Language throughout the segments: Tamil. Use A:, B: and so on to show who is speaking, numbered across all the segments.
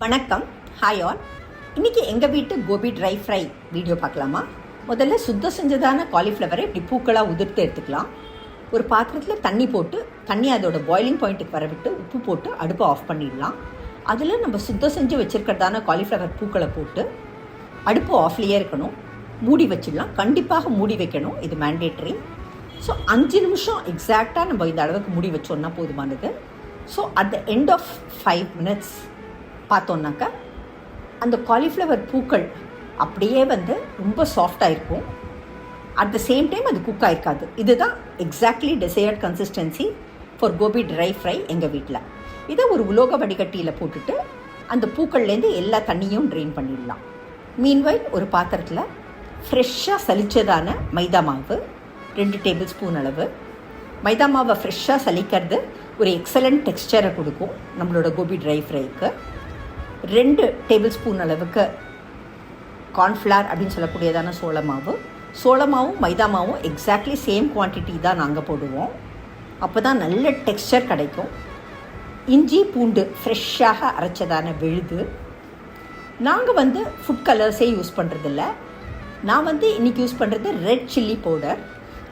A: வணக்கம், ஹாய் ஆல். இன்றைக்கி எங்கள் வீட்டு கோபி ட்ரை ஃப்ரை வீடியோ பார்க்கலாமா? முதல்ல சுத்தம் செஞ்சதான காலிஃப்ளவரை இப்படி பூக்களாக உதிர்த்து எடுத்துக்கலாம். ஒரு பாத்திரத்தில் தண்ணி போட்டு, தண்ணி அதோட பாயிலிங் பாயிண்ட்டுக்கு வர விட்டு உப்பு போட்டு அடுப்பை ஆஃப் பண்ணிடலாம். அதில் நம்ம சுத்தம் செஞ்சு வச்சுருக்கிறதான காலிஃப்ளவர் பூக்களை போட்டு அடுப்பு ஆஃப்லேயே இருக்கணும், மூடி வச்சிடலாம். கண்டிப்பாக மூடி வைக்கணும், இது மேண்டேட்ரி. ஸோ 5 நிமிஷம் எக்ஸாக்டாக நம்ம இந்த அளவுக்கு மூடி வச்சோன்னா போதுமானது. So at the end of 5 minutes பார்த்தோன்னாக்கா அந்த காலிஃப்ளவர் பூக்கள் அப்படியே ரொம்ப சாஃப்டாக இருக்கும். அட் த சேம் டைம் அது குக் ஆகிருக்காது. இதுதான் exactly desired consistency for gobi dry fry எங்கள் வீட்டில். இதை ஒரு உலோக வடிகட்டியில் போட்டுட்டு அந்த பூக்கள்லேருந்து எல்லா தண்ணியும் ட்ரெயின் பண்ணிடலாம். மீன்வைல் ஒரு பாத்திரத்தில் ஃப்ரெஷ்ஷாக சலிச்சதான மைதா மாவு 2 டேபிள் ஸ்பூன் அளவு. மைதா மாவை ஃப்ரெஷ்ஷாக சலிக்கிறது ஒரு எக்ஸலண்ட் டெக்ஸ்சரை கொடுக்கும் நம்மளோட கோபி ட்ரை ஃப்ரைக்கு. 2 டேபிள் ஸ்பூன் அளவுக்கு கார்ன்ஃப்ளவர் அப்படின்னு சொல்லக்கூடியதான சோளமாவும் மைதா மாவும் எக்ஸாக்ட்லி சேம் குவான்டிட்டி தான் நாங்கள் போடுவோம். அப்போ தான் நல்ல டெக்ஸ்சர் கிடைக்கும். இஞ்சி பூண்டு ஃப்ரெஷ்ஷாக அரைச்சதான விழுது. நாங்கள் ஃபுட் கலர்ஸே யூஸ் பண்ணுறதில்ல. நான் இன்றைக்கி யூஸ் பண்ணுறது ரெட் சில்லி பவுடர்,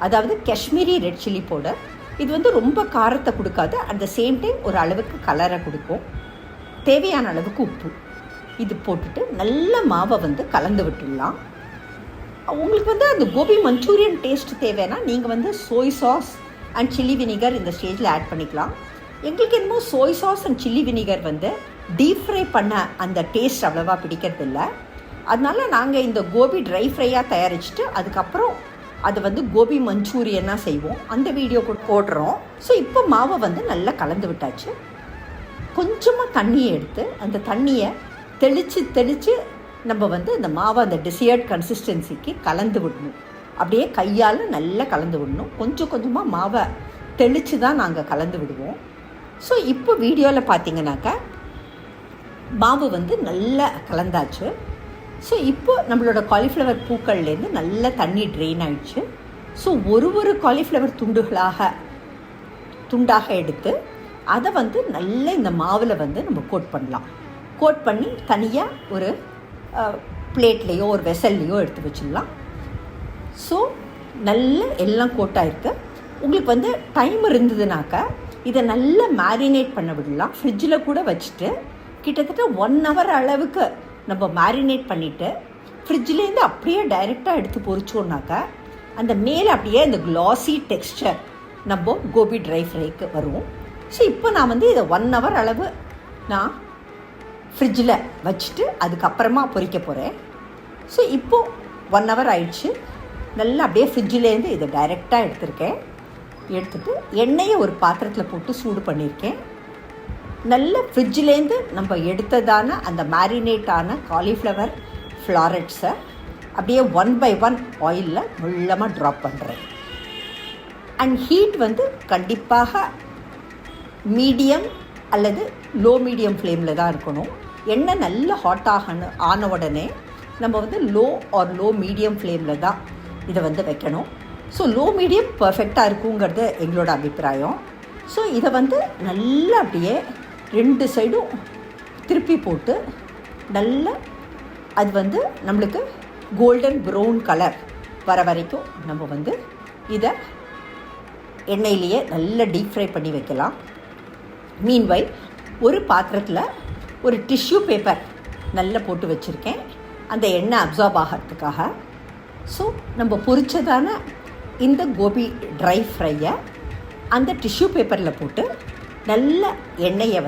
A: அதாவது காஷ்மீரி ரெட் சில்லி பவுடர். இது ரொம்ப காரத்தை கொடுக்காது, அட் த சேம் டைம் ஒரு அளவுக்கு கலரை கொடுக்கும். தேவையான அளவுக்கு உப்பு இது போட்டுட்டு நல்ல மாவை கலந்து விட்டுடலாம். உங்களுக்கு அந்த கோபி மஞ்சூரியன் டேஸ்ட் தேவைன்னா நீங்கள் சோய் சாஸ் அண்ட் சில்லி வினிகர் இந்த ஸ்டேஜில் ஆட் பண்ணிக்கலாம். எங்களுக்கு என்னமோ சோய் sauce and chilli vinegar deep fry பண்ண அந்த டேஸ்ட் அவ்வளோவா பிடிக்கிறதில்ல. அதனால நாங்கள் இந்த கோபி ட்ரை ஃப்ரையாக தயாரிச்சுட்டு அதுக்கப்புறம் அதை கோபி மஞ்சூரியனாக செய்வோம். அந்த வீடியோ கூட போடுறோம். ஸோ இப்போ மாவை நல்லா கலந்து விட்டாச்சு. கொஞ்சமாக தண்ணியை எடுத்து அந்த தண்ணியை தெளித்து நம்ம இந்த மாவை அந்த டெசையர்ட் கன்சிஸ்டன்சிக்கு கலந்து விடணும். அப்படியே கையால் நல்லா கலந்து விடணும். கொஞ்சம் கொஞ்சமாக மாவை தெளித்து தான் நாங்கள் கலந்து விடுவோம். ஸோ இப்போ வீடியோவில் பார்த்தீங்கன்னாக்கா மாவு நல்லா கலந்தாச்சு. ஸோ இப்போ நம்மளோட காலிஃப்ளவர் பூக்கள்லேருந்து நல்ல தண்ணி ட்ரெயின் ஆகிடுச்சு. ஸோ ஒரு காலிஃப்ளவர் துண்டாக எடுத்து அதை நல்ல இந்த மாவில் நம்ம கோட் பண்ணலாம். கோட் பண்ணி தனியாக ஒரு பிளேட்லேயோ ஒரு வெசல்லையோ எடுத்து வச்சிடலாம். ஸோ நல்ல எல்லாம் கோட்டாயிருக்கு. உங்களுக்கு டைம் இருந்ததுனாக்கா இதை நல்லா மேரினேட் பண்ண விடலாம். ஃப்ரிட்ஜில் கூட வச்சுட்டு கிட்டத்தட்ட 1 hour அளவுக்கு நம்ம மேரினேட் பண்ணிவிட்டு ஃப்ரிட்ஜிலேருந்து அப்படியே டைரெக்டாக எடுத்து பொரிச்சோன்னாக்கா அந்த மேலே அப்படியே அந்த க்ளாஸி டெக்ஸ்சர் நம்ம கோபி ட்ரை ஃப்ரைக்கு வருவோம். ஸோ இப்போ நான் இதை 1 hour அளவு நான் ஃப்ரிட்ஜில் வச்சுட்டு அதுக்கப்புறமா பொரிக்க போகிறேன். ஸோ இப்போது 1 hour ஆயிடுச்சு. நல்லா அப்படியே ஃப்ரிட்ஜிலேருந்து இதை டைரெக்டாக எடுத்துட்டு எண்ணெயை ஒரு பாத்திரத்தில் போட்டு சூடு பண்ணியிருக்கேன். நல்ல ஃப்ரிட்ஜிலேருந்து நம்ம எடுத்ததான அந்த மேரினேட்டான காலிஃப்ளவர் ஃப்ளாரெட்ஸை அப்படியே 1 by 1 ஆயிலில் மெல்லமாக ட்ராப் பண்ணுறேன். அண்ட் ஹீட் கண்டிப்பாக மீடியம் அல்லது லோ மீடியம் ஃப்ளேமில் தான் இருக்கணும். எண்ணெய் நல்லா ஹாட் ஆன உடனே நம்ம லோ மீடியம் ஃப்ளேமில் தான் இதை வைக்கணும். ஸோ லோ மீடியம் பர்ஃபெக்டாக இருக்குங்கிறது எங்களோட அபிப்பிராயம். ஸோ இதை நல்லா அப்படியே 2 சைடும் திருப்பி போட்டு நல்லா அது நம்மளுக்கு கோல்டன் ப்ரௌன் கலர் வர வரைக்கும் நம்ம இதை எண்ணெயிலேயே நல்லா டீப் ஃப்ரை பண்ணி வைக்கலாம். மீன்வைல் ஒரு பாத்திரத்தில் ஒரு டிஷ்யூ பேப்பர் நல்லா போட்டு வச்சுருக்கேன் அந்த எண்ணெய் அப்சார்ப் ஆகிறதுக்காக. ஸோ நம்ம பொரிச்சதான இந்த கோபி ட்ரை ஃப்ரையை அந்த டிஷ்யூ பேப்பரில் போட்டு நல்ல எண்ணெயை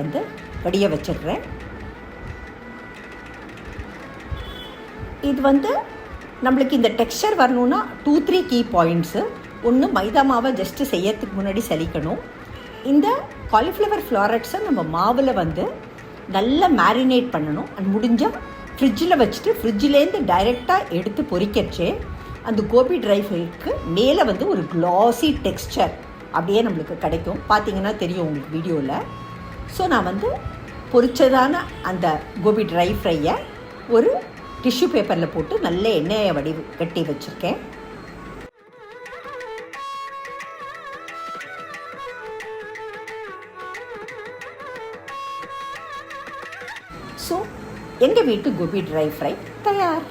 A: வடிய வச்சிடுறேன். இது நம்மளுக்கு இந்த டெக்ஸ்சர் வரணுன்னா 2-3 கீ பாயிண்ட்ஸு. ஒன்று, மைதா மாவை ஜஸ்ட்டு செய்யறதுக்கு முன்னாடி சலிக்கணும். இந்த காலிஃப்ளவர் ஃப்ளாரெட்ஸை நம்ம மாவில் நல்லா மேரினேட் பண்ணணும். அண்ட் முடிஞ்சால் ஃப்ரிட்ஜில் வச்சுட்டு ஃப்ரிட்ஜிலேருந்து டைரெக்டாக எடுத்து பொரிக்கச்சே அந்த கோபி ட்ரை ஃப்ரைக்கு மேலே ஒரு க்ளாஸி டெக்ஸ்சர் அப்படியே நம்மளுக்கு கிடைக்கும். பார்த்தீங்கன்னா தெரியும் உங்களுக்கு வீடியோவில். ஸோ நான் பொரிச்சதான அந்த கோபி ட்ரை ஃப்ரையை ஒரு டிஷ்யூ பேப்பரில் போட்டு நல்ல எண்ணெயை கட்டி வச்சுருக்கேன். ஸோ எங்கள் வீட்டு கோபி ட்ரை ஃப்ரை தயார்.